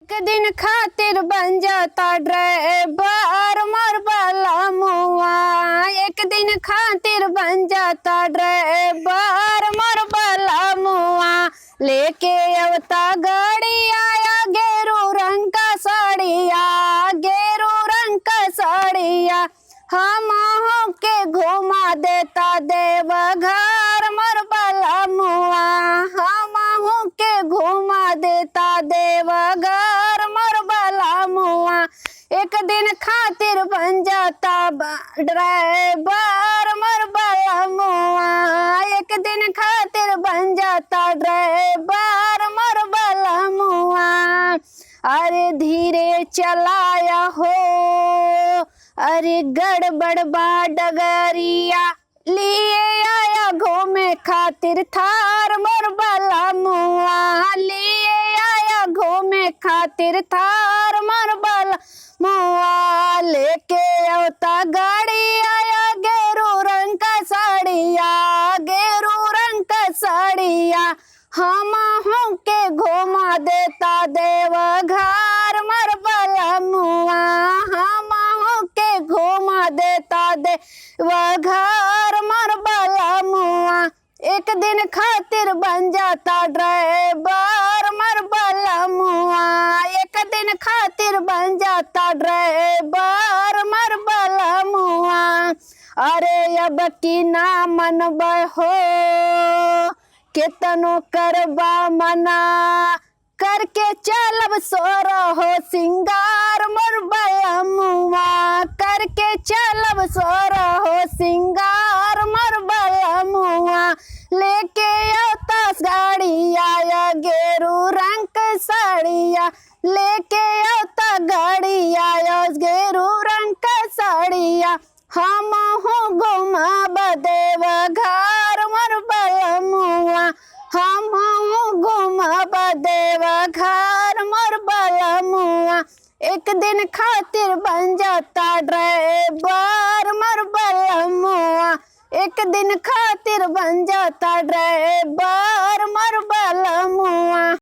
एक दिन खातिर बन जाता ड्राइवर मोर बाला मुआ। एक दिन खातिर बन जाता ड्राइवर मोर बाला मुआ। लेके अवता गाड़ी आया गेरू रंग का साड़िया, गेरू रंग का साड़िया। हम के घुमा देता देवघर मोर बाला मुआ। हम के घुमा देता देवघर मोर बाला मुआ। एक दिन खातिर बन जाता ड्राइवर मोर बाला मुआ। एक दिन खातिर बन जाता ड्राइवर मोर बाला मुआ। अरे धीरे चलाया हो, अरे गड़बड़ बा डगरिया। लिए आया घूमे खातिर थार मोर बाला मुआ। लिए आया घूमे खातिर थार मोर बाला मुआ। लेके अवता गाड़ी आया गेरू रंग का साड़िया, गेरू रंग का साड़िया। हम के घुमा देता देवघर मोर बाला मुआ। हम के घुमा देता देवघर मोर बाला मुआ। एक दिन खातिर बन जाता ड्राइवर मोर बाला मुआ। एक दिन खातिर बन जाता ड्राइवर मोर बाला मुआ। अरे अब की ना मनब हो, केतनो करबा मना। करके चलब सोरा हो सिंगार मोर बाला मुआ। करके चलब सोरा हो सिंगार मोर बाला मुआ। लेके अवता गाड़ी आया गेरू रंग का साड़िया। लेके अवता गाड़ी आया गेरू रंग का साड़िया। हम घुमाब देवघर मोर बाला मुआ। हम घुमाब देवघर मोर बाला मुआ। एक दिन खातिर बन जाता ड्राइवर मोर बाला मुआ। एक दिन खातिर बन जाता ड्राइवर मोर बाला मुआ।